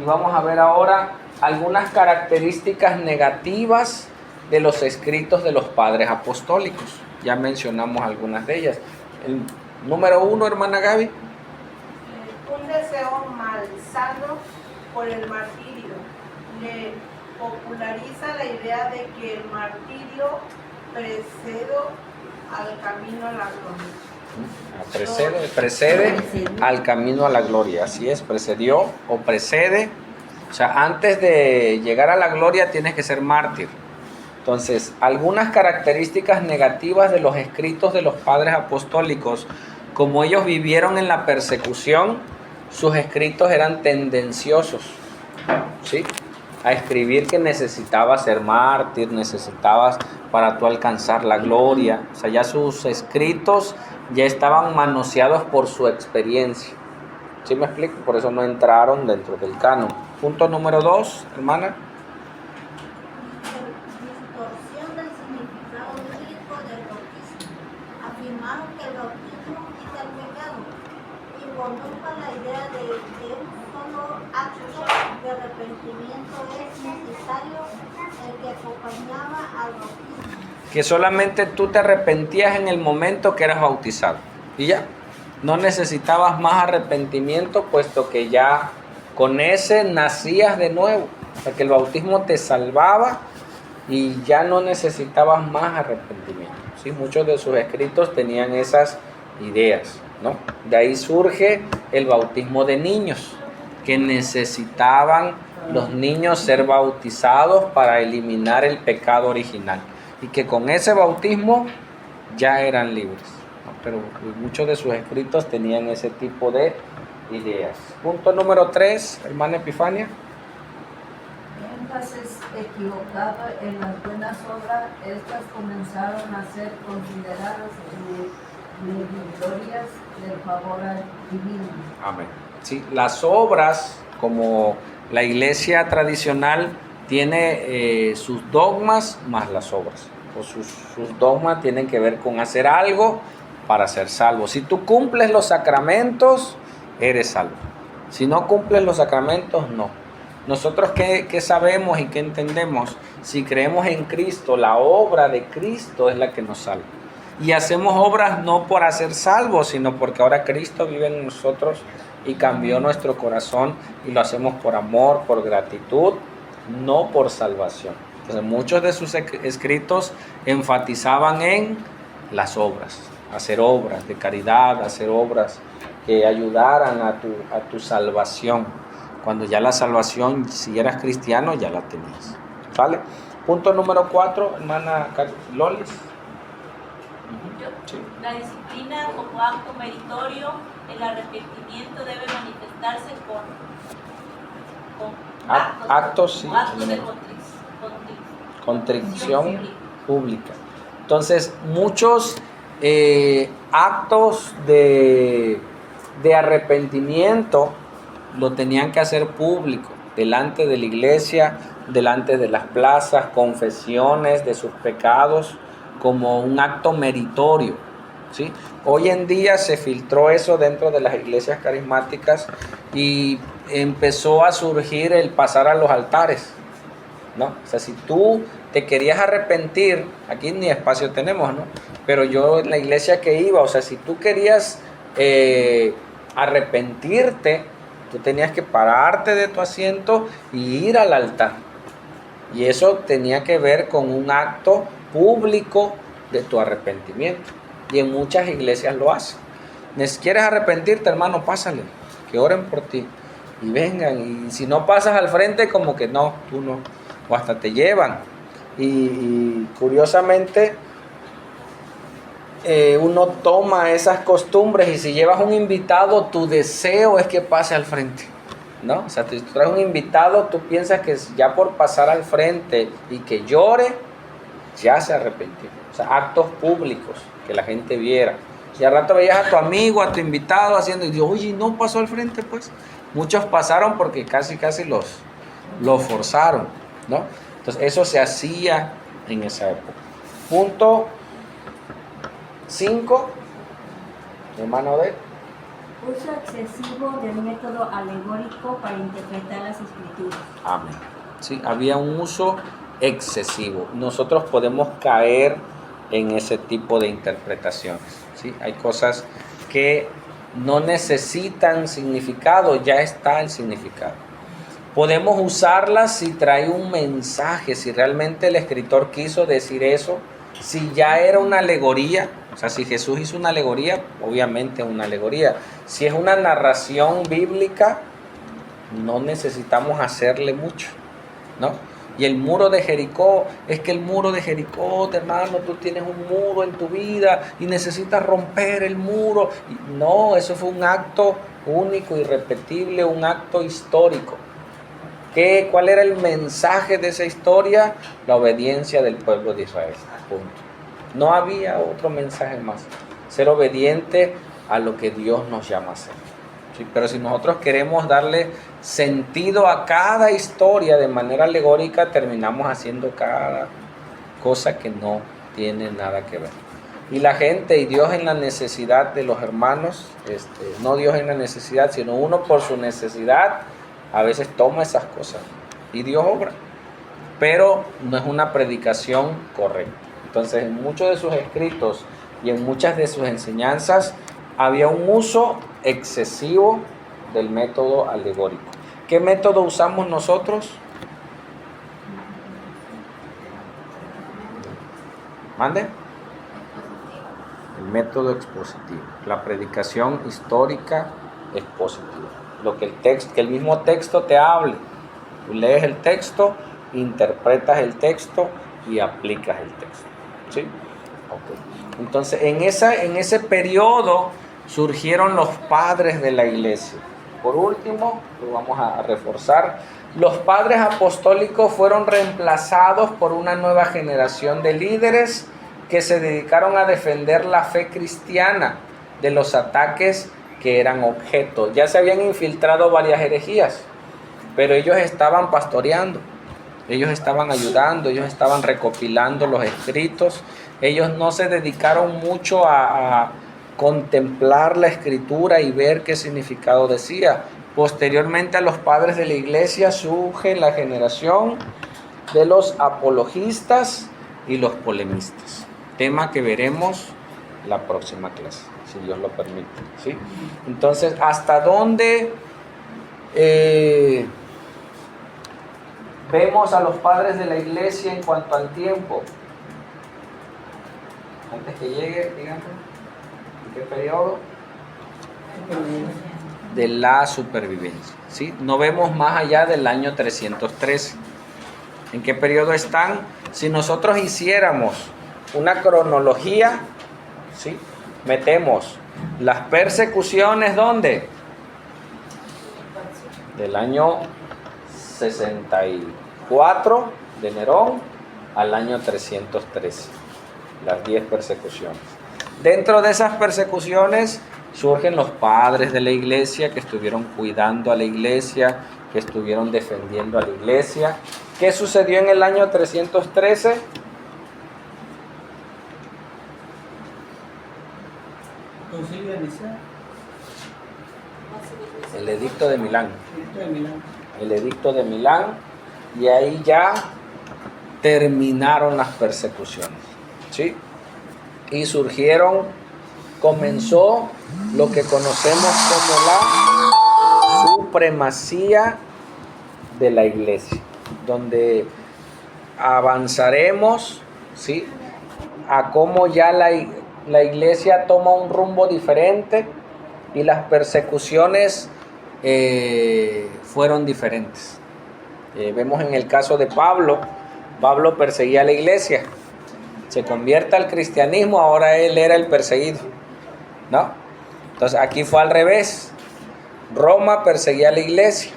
Y vamos a ver ahora algunas características negativas de los escritos de los padres apostólicos. Ya mencionamos algunas de ellas. El número 1, hermana Gaby. Un deseo malsano por el martirio. Le populariza la idea de que el martirio precede al camino a la gloria. Precede al camino a la gloria. Así es, precedió o precede. O sea, antes de llegar a la gloria tienes que ser mártir. Entonces, algunas características negativas de los escritos de los padres apostólicos, como ellos vivieron en la persecución, sus escritos eran tendenciosos, ¿sí?, a escribir que necesitabas ser mártir, necesitabas para tú alcanzar la gloria. O sea, ya sus escritos ya estaban manoseados por su experiencia. ¿Sí me explico? Por eso no entraron dentro del canon. Punto número 2, hermana. Distorsión del significado bíblico del bautismo. Afirmaron que el bautismo quita el pecado y condujo la idea de que un solo acto de arrepentimiento es necesario, el que acompañaba al bautismo. Que solamente tú te arrepentías en el momento que eras bautizado y ya, no necesitabas más arrepentimiento, puesto que ya Con ese nacías de nuevo, porque el bautismo te salvaba y ya no necesitabas más arrepentimiento. ¿Sí? Muchos de sus escritos tenían esas ideas, ¿no? De ahí surge el bautismo de niños, que necesitaban los niños ser bautizados para eliminar el pecado original, y que con ese bautismo ya eran libres, ¿no? Pero muchos de sus escritos tenían ese tipo de ideas. Punto número 3, hermana Epifania. Énfasis equivocado en las buenas obras, estas comenzaron a ser consideradas meritorias del favor divino. Amén. Sí, las obras, como la iglesia tradicional tiene sus dogmas más las obras. O sus dogmas tienen que ver con hacer algo para ser salvo. Si tú cumples los sacramentos, eres salvo. Si no cumples los sacramentos, no. Nosotros ¿qué sabemos y qué entendemos? Si creemos en Cristo, la obra de Cristo es la que nos salva. Y hacemos obras no por hacer salvos, sino porque ahora Cristo vive en nosotros y cambió nuestro corazón, y lo hacemos por amor, por gratitud, no por salvación. Entonces, muchos de sus escritos enfatizaban en las obras, hacer obras de caridad, hacer obras que ayudaran a tu salvación. Cuando ya la salvación, si eras cristiano, ya la tenías. ¿Vale? Punto número 4, hermana Lolis. Sí. La disciplina como acto meritorio, el arrepentimiento debe manifestarse con actos, Sí, actos de contrición pública. Entonces, muchos actos de arrepentimiento lo tenían que hacer público, delante de la iglesia, delante de las plazas, confesiones de sus pecados, como un acto meritorio, ¿sí? Hoy en día se filtró eso dentro de las iglesias carismáticas y empezó a surgir el pasar a los altares, ¿no? O sea, si tú te querías arrepentir, aquí ni espacio tenemos, ¿no? Pero yo en la iglesia que iba, o sea, si tú querías arrepentirte, tú tenías que pararte de tu asiento y ir al altar. Y eso tenía que ver con un acto público de tu arrepentimiento. Y en muchas iglesias lo hacen. ¿Quieres arrepentirte, hermano? Pásale, que oren por ti. Y vengan. Y si no pasas al frente, como que no, tú no. O hasta te llevan. Y curiosamente, uno toma esas costumbres, y si llevas un invitado, tu deseo es que pase al frente, ¿no? O sea, si tú traes un invitado, tú piensas que ya por pasar al frente y que llore, ya se arrepintió. O sea, actos públicos, que la gente viera. Si al rato veías a tu amigo, a tu invitado haciendo, y dices, oye, no pasó al frente, pues. Muchos pasaron porque casi los forzaron, ¿no? Entonces, eso se hacía en esa época. Punto 5, hermano de uso excesivo del método alegórico para interpretar las escrituras. Amén. Sí, había un uso excesivo. Nosotros podemos caer en ese tipo de interpretaciones, ¿sí? Hay cosas que no necesitan significado, ya está el significado. Podemos usarlas si trae un mensaje, si realmente el escritor quiso decir eso, si ya era una alegoría. O sea, si Jesús hizo una alegoría, obviamente es una alegoría. Si es una narración bíblica, no necesitamos hacerle mucho, ¿no? Y el muro de Jericó, es que el muro de Jericó, hermano, tú tienes un muro en tu vida y necesitas romper el muro. No, eso fue un acto único, irrepetible, un acto histórico. ¿Cuál era el mensaje de esa historia? La obediencia del pueblo de Israel. Punto. No había otro mensaje más. Ser obediente a lo que Dios nos llama a hacer. ¿Sí? Pero si nosotros queremos darle sentido a cada historia de manera alegórica, terminamos haciendo cada cosa que no tiene nada que ver. Y la gente y Dios en la necesidad de los hermanos, no Dios en la necesidad, sino uno por su necesidad, a veces toma esas cosas y Dios obra. Pero no es una predicación correcta. Entonces, en muchos de sus escritos y en muchas de sus enseñanzas había un uso excesivo del método alegórico. ¿Qué método usamos nosotros? ¿Mande? El método expositivo, la predicación histórica expositiva. Lo que el mismo texto te hable. Tú lees el texto, interpretas el texto y aplicas el texto. ¿Sí? Okay. Entonces, en ese periodo surgieron los padres de la iglesia. Por último, lo vamos a reforzar, los padres apostólicos fueron reemplazados por una nueva generación de líderes que se dedicaron a defender la fe cristiana de los ataques que eran objeto. Ya se habían infiltrado varias herejías, pero ellos estaban pastoreando, ellos estaban ayudando, ellos estaban recopilando los escritos. Ellos no se dedicaron mucho a contemplar la escritura y ver qué significado decía. Posteriormente a los padres de la iglesia surge la generación de los apologistas y los polemistas, tema que veremos la próxima clase, si Dios lo permite, ¿sí? Entonces, ¿hasta dónde vemos a los padres de la iglesia en cuanto al tiempo? Antes que llegue, díganme, ¿en qué periodo? De la supervivencia, ¿sí? No vemos más allá del año 313. ¿En qué periodo están? Si nosotros hiciéramos una cronología, ¿sí? Metemos las persecuciones, ¿dónde? Del año 64 de Nerón al año 313. Las 10 persecuciones. Dentro de esas persecuciones surgen los padres de la iglesia que estuvieron cuidando a la iglesia, que estuvieron defendiendo a la iglesia. ¿Qué sucedió en el año 313? Concilio de Nicea. El edicto de Milán. El edicto de Milán. Y ahí ya terminaron las persecuciones, ¿sí? Y comenzó lo que conocemos como la supremacía de la iglesia, donde avanzaremos, ¿sí?, a cómo ya la iglesia toma un rumbo diferente y las persecuciones fueron diferentes. Vemos en el caso de Pablo perseguía a la iglesia, se convierte al cristianismo, ahora él era el perseguido, ¿no? Entonces aquí fue al revés. Roma perseguía a la iglesia.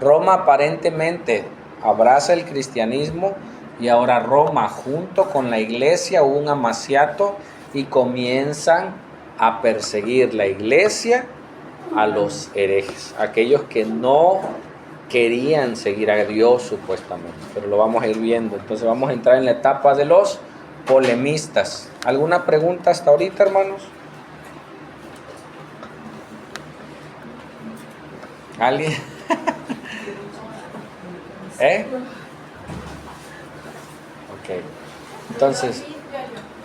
Roma aparentemente abraza el cristianismo y ahora Roma junto con la iglesia hubo un amaciato y comienzan a perseguir la iglesia a los herejes, aquellos que no querían seguir a Dios supuestamente, pero lo vamos a ir viendo. Entonces vamos a entrar en la etapa de los polemistas. ¿Alguna pregunta hasta ahorita, hermanos? ¿Alguien? Ok. Entonces,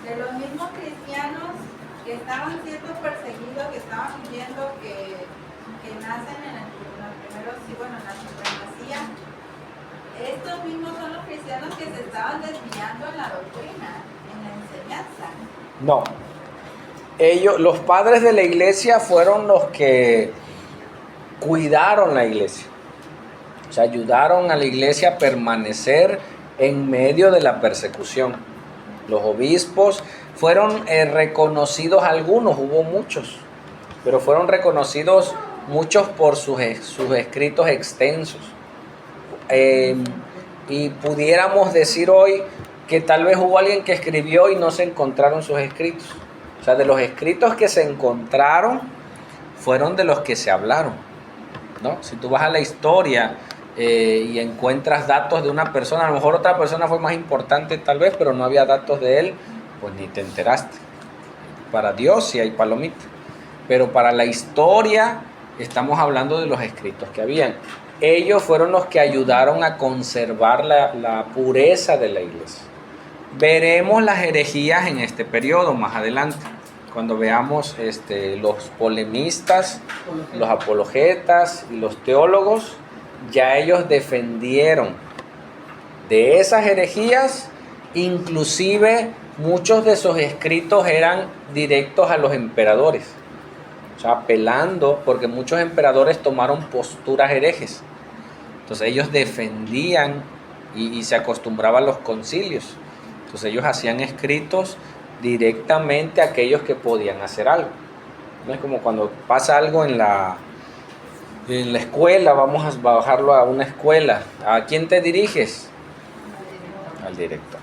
de los mismos cristianos que estaban siendo perseguidos, que estaban viviendo que nacen en los primeros, sí, bueno, en la supremacía, estos mismos son los cristianos que se estaban desviando en la doctrina, en la enseñanza. No. Los padres de la iglesia fueron los que cuidaron la iglesia. O sea, ayudaron a la iglesia a permanecer en medio de la persecución. Los obispos fueron reconocidos, algunos, hubo muchos, pero fueron reconocidos muchos por sus escritos extensos. Y pudiéramos decir hoy que tal vez hubo alguien que escribió y no se encontraron sus escritos. O sea, de los escritos que se encontraron, fueron de los que se hablaron, ¿no? Si tú vas a la historia y encuentras datos de una persona, a lo mejor otra persona fue más importante tal vez, pero no había datos de él, pues ni te enteraste. Para Dios sí hay palomita, pero para la historia estamos hablando de los escritos que habían. Ellos fueron los que ayudaron a conservar la pureza de la iglesia. Veremos las herejías en este periodo más adelante, cuando veamos los polemistas, los apologetas y los teólogos. ya ellos defendieron de esas herejías, inclusive muchos de sus escritos eran directos a los emperadores, o sea, apelando, porque muchos emperadores tomaron posturas herejes. Entonces ellos defendían y se acostumbraban a los concilios. Entonces ellos hacían escritos directamente a aquellos que podían hacer algo. No es como cuando pasa algo en la escuela, vamos a bajarlo a una escuela. ¿A quién te diriges? Al director.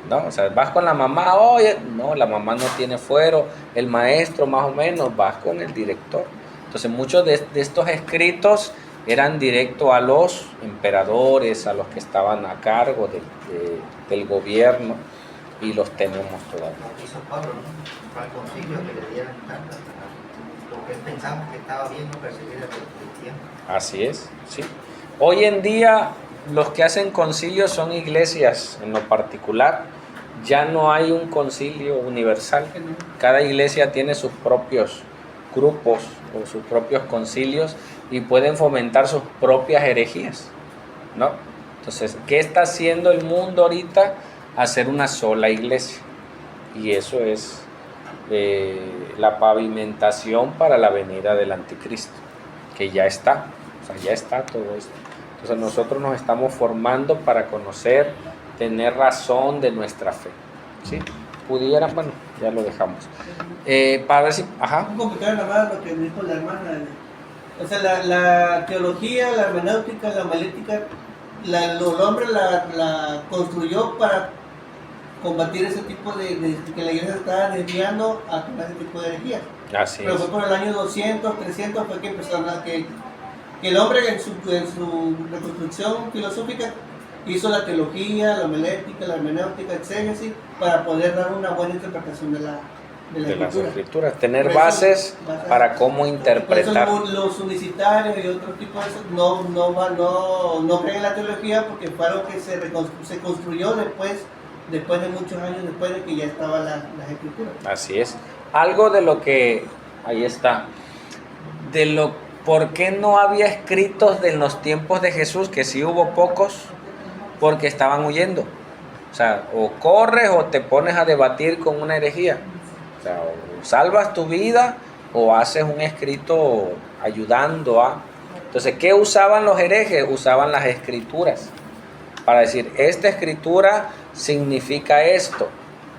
¿No? O sea, vas con la mamá, oye, no, la mamá no tiene fuero, el maestro más o menos, vas con el director. Entonces muchos de estos escritos eran directos a los emperadores, a los que estaban a cargo del gobierno, y los tenemos todavía. Hizo Pablo, ¿no? Para el concilio que le dieran cartas, porque él pensaba que estaba bien no perseguir a los cristianos. Así es, sí. Hoy en día los que hacen concilios son iglesias en lo particular. Ya no hay un concilio universal. Cada iglesia tiene sus propios grupos o sus propios concilios y pueden fomentar sus propias herejías, ¿no? Entonces, ¿qué está haciendo el mundo ahorita? Hacer una sola iglesia. Y eso es la pavimentación para la venida del anticristo, que ya está, o sea, ya está todo esto. Entonces nosotros nos estamos formando para conocer, tener razón de nuestra fe, ¿sí? Pudiera, bueno, ya lo dejamos. Para ver si, ajá. Un comentario nada más lo que dijo la hermana. O sea, la teología, la hermenéutica, la homilética, el hombre la construyó para combatir ese tipo de que la iglesia estaba desviando a tomar ese tipo de herejías. Así Pero es. fue por el año 200, 300 fue que empezó a que el hombre en su reconstrucción filosófica hizo la teología, la homilética, la hermenéutica, exégesis, para poder dar una buena interpretación de las escrituras, tener bases para cómo interpretar. Por eso los unicitarios y otro tipo de eso no creen en la teología, porque fue algo que se construyó después de muchos años, después de que ya estaban las escrituras. Así es. Algo de lo que, ahí está, ¿por qué no había escritos en los tiempos de Jesús? Que sí hubo pocos, porque estaban huyendo. O sea, o corres o te pones a debatir con una herejía. O sea, o salvas tu vida o haces un escrito ayudando a... Entonces, ¿qué usaban los herejes? Usaban las escrituras para decir, esta escritura significa esto,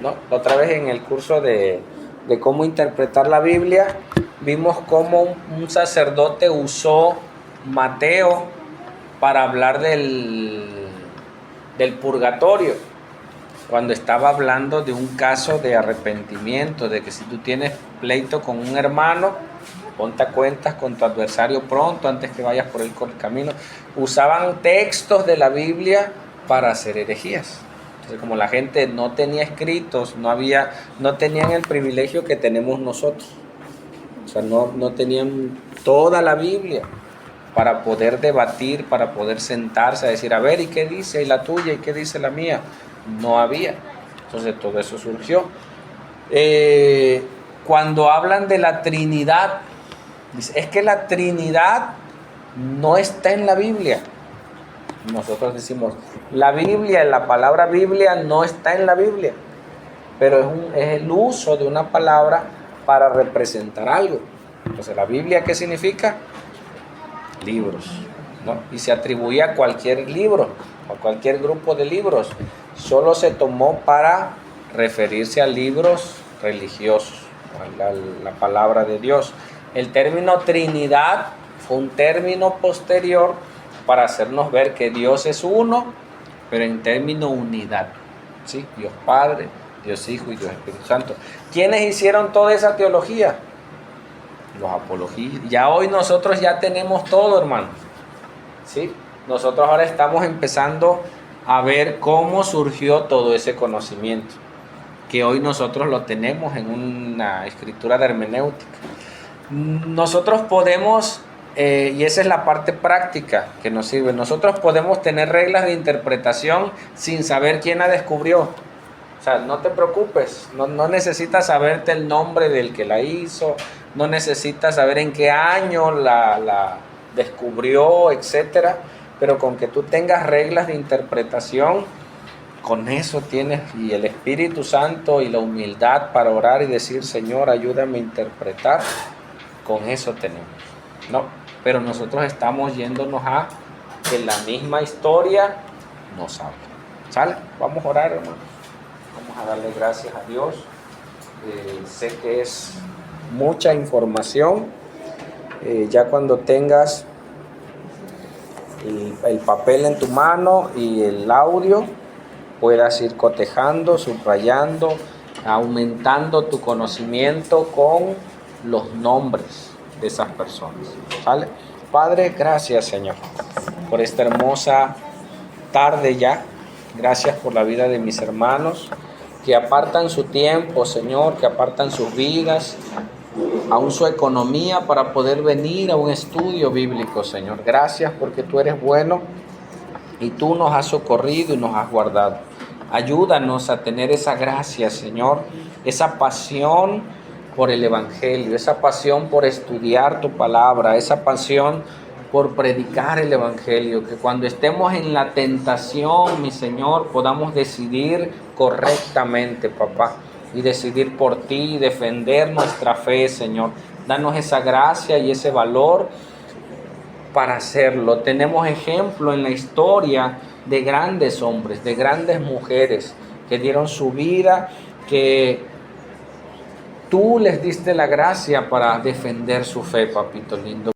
¿no? Otra vez en el curso de cómo interpretar la Biblia, vimos cómo un sacerdote usó Mateo para hablar del purgatorio, cuando estaba hablando de un caso de arrepentimiento, de que si tú tienes pleito con un hermano, ponte a cuentas con tu adversario pronto, antes que vayas por el camino. Usaban textos de la Biblia para hacer herejías. Entonces, como la gente no tenía escritos, no tenían el privilegio que tenemos nosotros. O sea, no tenían toda la Biblia para poder debatir, para poder sentarse a decir, a ver, ¿y qué dice? ¿Y la tuya? ¿Y qué dice la mía? No había. Entonces todo eso surgió. Cuando hablan de la Trinidad, es que la Trinidad no está en la Biblia. Nosotros decimos, la Biblia, la palabra Biblia no está en la Biblia, pero es el uso de una palabra para representar algo. Entonces, ¿la Biblia qué significa? Libros, ¿no? Y se atribuye a cualquier libro, a cualquier grupo de libros. Solo se tomó para referirse a libros religiosos, la palabra de Dios. El término Trinidad fue un término posterior para hacernos ver que Dios es uno, pero en término unidad, ¿sí? Dios Padre, Dios Hijo y Dios Espíritu Santo. ¿Quiénes hicieron toda esa teología? Los apologistas. Ya hoy nosotros ya tenemos todo, hermanos, ¿sí? Nosotros ahora estamos empezando a ver cómo surgió todo ese conocimiento, que hoy nosotros lo tenemos en una escritura de hermenéutica. Nosotros podemos, y esa es la parte práctica que nos sirve, nosotros podemos tener reglas de interpretación sin saber quién la descubrió. O sea, no te preocupes, no necesitas saberte el nombre del que la hizo, no necesitas saber en qué año la descubrió, etcétera, pero con que tú tengas reglas de interpretación, con eso tienes, y el Espíritu Santo y la humildad para orar y decir, Señor, ayúdame a interpretar, con eso tenemos, ¿no? Pero nosotros estamos yéndonos a que la misma historia nos habla. ¿Sale? Vamos a orar, hermanos. Vamos a darle gracias a Dios. Sé que es mucha información. Ya cuando tengas el papel en tu mano y el audio, puedas ir cotejando, subrayando, aumentando tu conocimiento con los nombres de esas personas. ¿Sale? Padre, gracias, Señor, por esta hermosa tarde ya. Gracias por la vida de mis hermanos que apartan su tiempo, Señor, que apartan sus vidas, aún su economía para poder venir a un estudio bíblico, Señor. Gracias porque tú eres bueno y tú nos has socorrido y nos has guardado. Ayúdanos a tener esa gracia, Señor, esa pasión por el Evangelio, esa pasión por estudiar tu palabra, esa pasión por predicar el Evangelio, que cuando estemos en la tentación, mi Señor, podamos decidir correctamente, papá, y decidir por ti, y defender nuestra fe, Señor. Danos esa gracia y ese valor para hacerlo. Tenemos ejemplo en la historia de grandes hombres, de grandes mujeres que dieron su vida, que tú les diste la gracia para defender su fe, papito lindo.